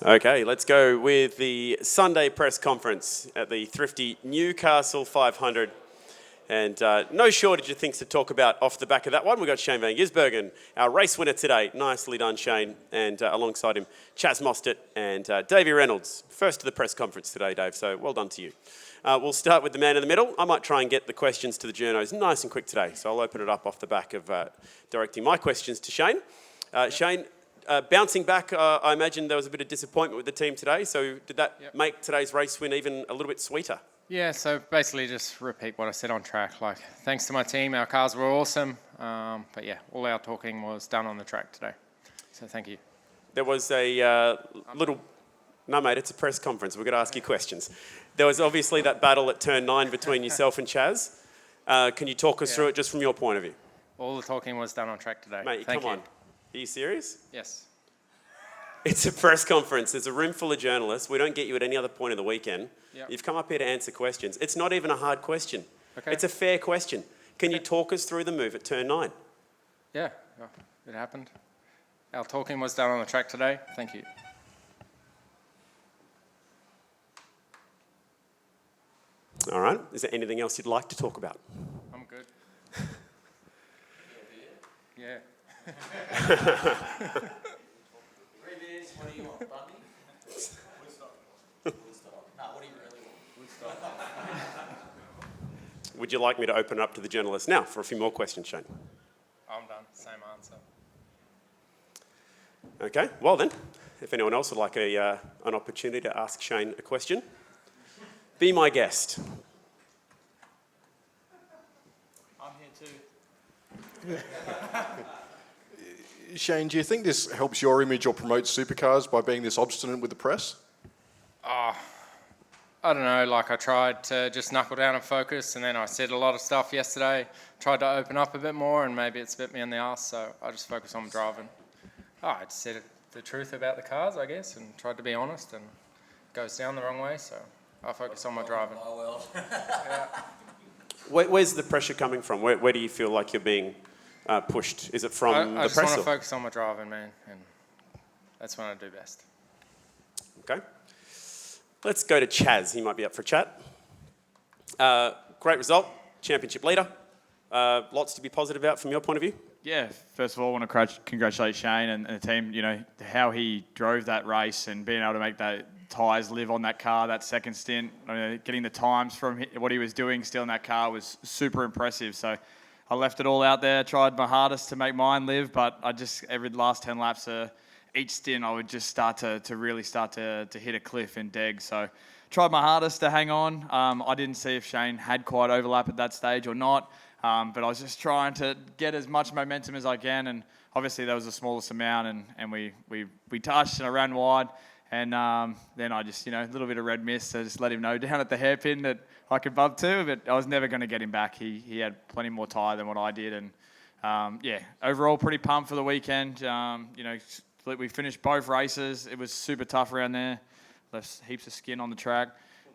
Okay, let's go with the Sunday press conference at the Thrifty Newcastle 500. And no shortage of things to talk about off the back of that one. We've got Shane Van Gisbergen, our race winner today. Nicely done, Shane. And alongside him, Chaz Mostert and Davey Reynolds. First to the press conference today, Dave, so well done to you. We'll start with the man in the middle. I might try and get the questions to the journos nice and quick today, so I'll open it up off the back of directing my questions to Shane. Shane, bouncing back, I imagine there was a bit of disappointment with the team today, so did that make today's race win even a little bit sweeter? Yeah, so basically just repeat what I said on track. Like, thanks to my team, our cars were awesome. But yeah, all our talking was done on the track today. So thank you. There was a little... No, mate, it's a press conference. We're going to ask you questions. There was obviously that battle at turn 9 between yourself and Chaz. Can you talk us through it just from your point of view? All the talking was done on track today. Mate, thank come you. on. Are you serious? Yes. It's a press conference. There's a room full of journalists. We don't get you at any other point of the weekend. Yep. You've come up here to answer questions. It's not even a hard question. Okay. It's a fair question. Can you talk us through the move at turn 9? Yeah, it happened. Our talking was done on the track today. Thank you. All right. Is there anything else you'd like to talk about? I'm good. Yeah. What do you want, Bundy? Woodstock. No, what do you really want? Woodstock. Would you like me to open it up to the journalists now for a few more questions, Shane? I'm done. Same answer. Okay. Well then, if anyone else would like an opportunity to ask Shane a question, be my guest. I'm here too. Shane, do you think this helps your image or promotes supercars by being this obstinate with the press? I don't know, like I tried to just knuckle down and focus, and then I said a lot of stuff yesterday, tried to open up a bit more, and maybe it's bit me in the arse, so I just focus on driving. I just said the truth about the cars, I guess, and tried to be honest, and it goes down the wrong way, so I focus on my driving. Oh, well. Where's the pressure coming from? Where do you feel like you're being pushed? Is it from I the just press? want to focus on my driving, man, and that's when I do best. Okay. Let's go to Chaz. He might be up for a chat. Great result. Championship leader. Lots to be positive about from your point of view. Yeah, first of all, I want to congratulate Shane and the team. You know, how he drove that race and being able to make that tyres live on that car, that second stint, getting the times from what he was doing still in that car was super impressive. So I left it all out there, tried my hardest to make mine live, but I just, every last 10 laps, each stint, I would just start to really start to hit a cliff and deg. So tried my hardest to hang on. I didn't see if Shane had quite overlap at that stage or not, but I was just trying to get as much momentum as I can, and obviously that was the smallest amount, and we touched and I ran wide. And then I just, a little bit of red mist, so just let him know down at the hairpin that I could bump to, but I was never going to get him back. He had plenty more tyre than what I did. And, overall pretty pumped for the weekend. We finished both races. It was super tough around there. Left heaps of skin on the track.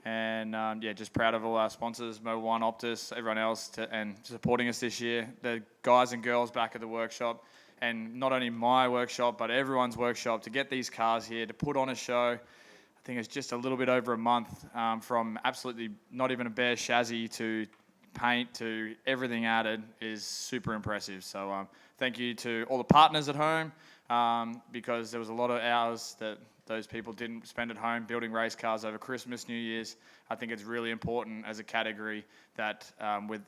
And, just proud of all our sponsors, Mobil 1, Optus, everyone else, and supporting us this year. The guys and girls back at the workshop. And not only my workshop, but everyone's workshop, to get these cars here, to put on a show. I think it's just a little bit over a month from absolutely not even a bare chassis to paint to everything added is super impressive. So thank you to all the partners at home because there was a lot of hours that those people didn't spend at home building race cars over Christmas, New Year's. I think it's really important as a category that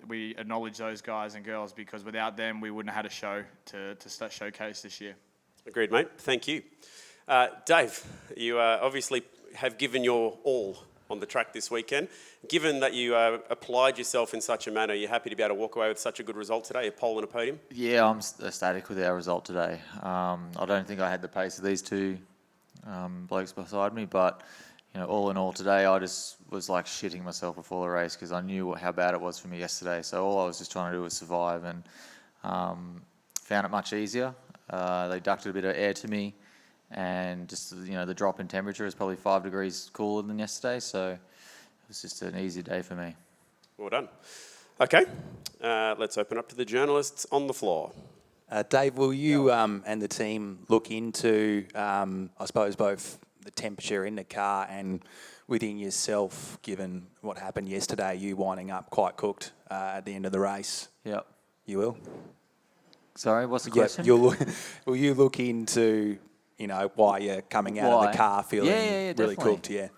we acknowledge those guys and girls, because without them, we wouldn't have had a show to start showcase this year. Agreed, mate. Thank you. Dave, you obviously have given your all on the track this weekend. Given that you applied yourself in such a manner, you're happy to be able to walk away with such a good result today, a pole and a podium? Yeah, I'm ecstatic with our result today. I don't think I had the pace of these two blokes beside me, but all in all today, I just was like shitting myself before the race because I knew how bad it was for me yesterday. So all I was just trying to do was survive, and found it much easier. They ducted a bit of air to me, and just the drop in temperature is probably 5 degrees cooler than yesterday. So it was just an easy day for me. Well done. Okay, let's open up to the journalists on the floor. Dave, will you and the team look into, I suppose, both the temperature in the car and within yourself, given what happened yesterday, you winding up quite cooked at the end of the race? Yep. You will? Sorry, what's the Yeah, question? will you look into, why you're coming out of Why? the car feeling Yeah, really definitely. cooked? Yeah.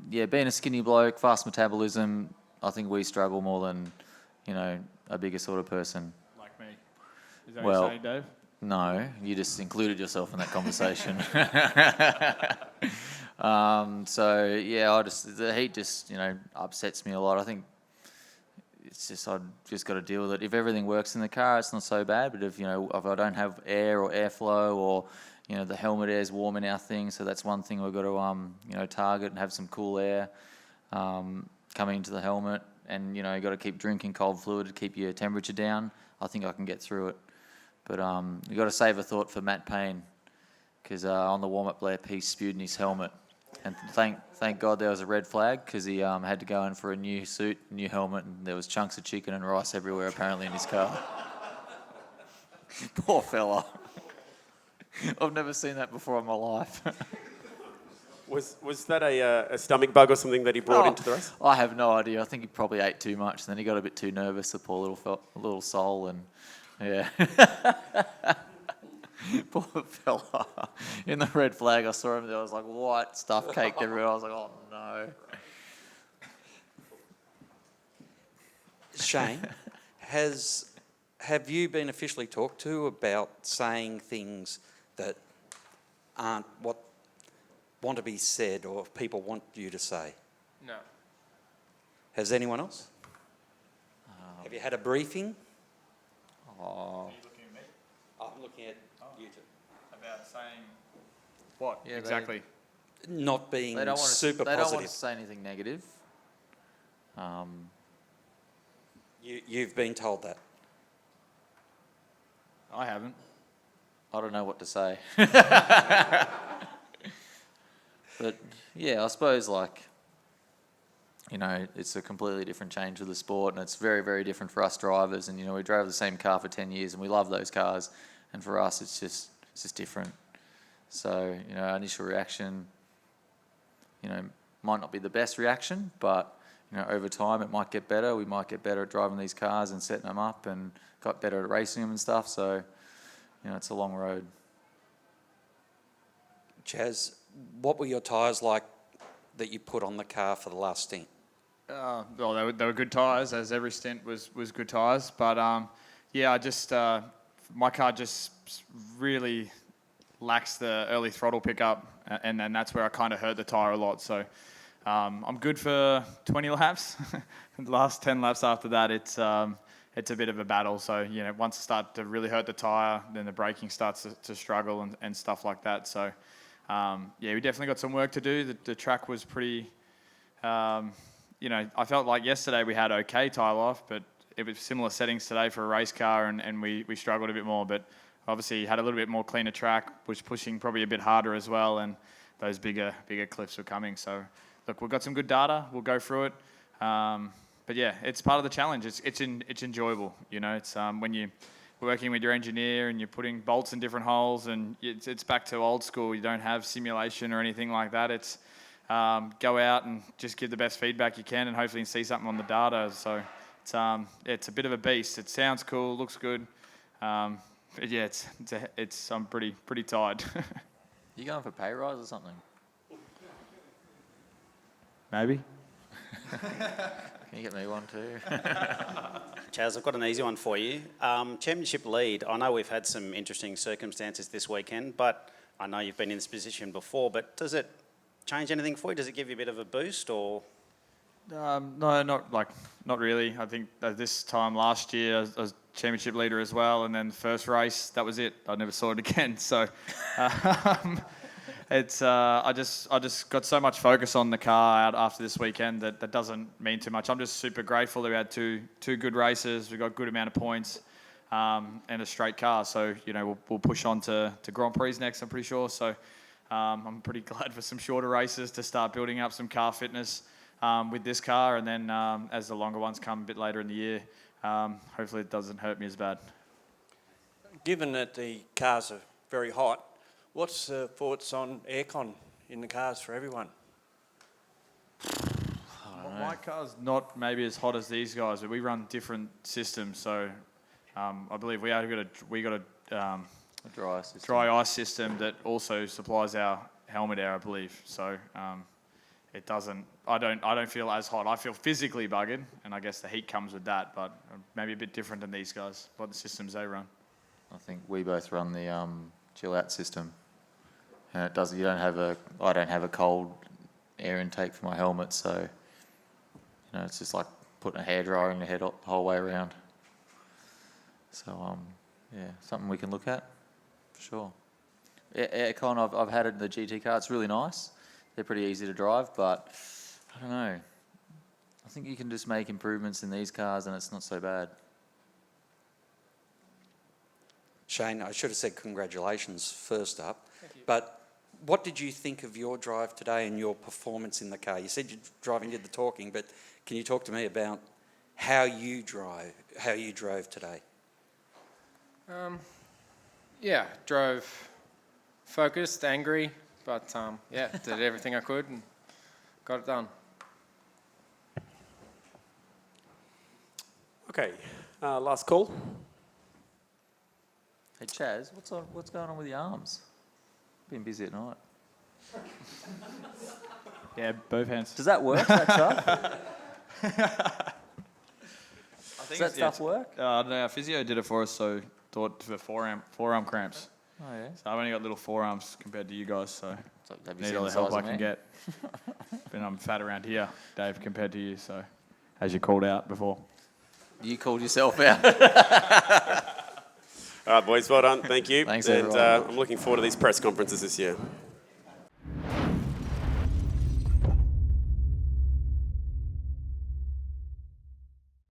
Yeah, being a skinny bloke, fast metabolism, I think we struggle more than, a bigger sort of person. Like me. Is that Well- what you're saying, Dave? No, you just included yourself in that conversation. So yeah, the heat just upsets me a lot. I think it's just I've just got to deal with it. If everything works in the car, it's not so bad. But if if I don't have air or airflow, or the helmet air is warm in our thing, so that's one thing we've got to target and have some cool air coming into the helmet. And you got to keep drinking cold fluid to keep your temperature down. I think I can get through it. But you got to save a thought for Matt Payne, because on the warm-up lap he spewed in his helmet, and thank God there was a red flag, because he had to go in for a new suit, new helmet, and there was chunks of chicken and rice everywhere apparently in his car. Poor fella. I've never seen that before in my life. Was that a stomach bug or something that he brought into the race? I have no idea. I think he probably ate too much, and then he got a bit too nervous, the poor little soul, and yeah. Poor fella. In the red flag, I saw him there. I was like, white stuff caked everywhere. I was like, oh no. Shane, have you been officially talked to about saying things that aren't what want to be said or people want you to say? No. Has anyone else? Have you had a briefing? Oh. I'm looking at you two. About saying what? Yeah, exactly. Not being They don't want super to, they don't want positive. to say anything negative. You've been told that. I haven't. I don't know what to say. But yeah, I suppose it's a completely different change of the sport, and it's very, very different for us drivers. And we drove the same car for 10 years, and we love those cars. And for us, it's just different. So our initial reaction, might not be the best reaction, but over time it might get better. We might get better at driving these cars and setting them up, and got better at racing them and stuff. So it's a long road. Chaz, what were your tyres like that you put on the car for the last stint? Well, they were good tyres, as every stint was good tyres. But yeah, I just my car just really lacks the early throttle pickup, and then that's where I kind of hurt the tyre a lot. So I'm good for 20 laps. The last 10 laps after that, it's a bit of a battle. So once I start to really hurt the tyre, then the braking starts to struggle and stuff like that. So yeah, we definitely got some work to do. The track was pretty. I felt like yesterday we had okay tyre life, but it was similar settings today for a race car, and we struggled a bit more. But obviously had a little bit more cleaner track, was pushing probably a bit harder as well, and those bigger cliffs were coming. So look, we've got some good data. We'll go through it. But yeah, it's part of the challenge. It's enjoyable. It's when you're working with your engineer and you're putting bolts in different holes, and it's back to old school. You don't have simulation or anything like that. It's go out and just give the best feedback you can, and hopefully see something on the data. So it's a bit of a beast. It sounds cool, looks good, but yeah, I'm pretty tired. You going for pay rise or something? Maybe. Can you get me one too? Chaz, I've got an easy one for you. Championship lead, I know we've had some interesting circumstances this weekend, but I know you've been in this position before, but does it change anything for you? Does it give you a bit of a boost, or? No, not really. I think this time last year I was championship leader as well, and then the first race, that was it. I never saw it again. So it's I just got so much focus on the car out after this weekend that doesn't mean too much. I'm just super grateful that we had two good races. We got a good amount of points, and a straight car. So we'll push on to Grand Prix next, I'm pretty sure. So I'm pretty glad for some shorter races to start building up some car fitness with this car, and then as the longer ones come a bit later in the year, hopefully it doesn't hurt me as bad. Given that the cars are very hot, what's the thoughts on aircon in the cars for everyone? My car's not maybe as hot as these guys, but we run different systems. So I believe we got a A dry system. dry ice system that also supplies our helmet air, I believe. So it doesn't. I don't feel as hot. I feel physically buggered, and I guess the heat comes with that. But maybe a bit different than these guys. What the systems they run. I think we both run the chill out system, and it does. I don't have a cold air intake for my helmet, so it's just like putting a hairdryer in your head the whole way around. So something we can look at for sure. Aircon, I've had it in the GT car. It's really nice. They're pretty easy to drive, but I don't know. I think you can just make improvements in these cars, and it's not so bad. Shane, I should have said congratulations first up. But what did you think of your drive today and your performance in the car? You said your driving did the talking, but can you talk to me about how you drove today? Drove focused, angry, but did everything I could and got it done. Okay, last call. Hey Chaz, what's going on with your arms? Been busy at night. Yeah, both hands. Does that work? That stuff? Does that stuff work? No, our physio did it for us, so thought for forearm cramps. Oh yeah. So I've only got little forearms compared to you guys, so Have you need seen all the the help size I of can me? get. But I'm fat around here, Dave, compared to you. So, as you called out before. You called yourself out. All right, boys, well done. Thank you. Thanks, and everyone. I'm looking forward to these press conferences this year.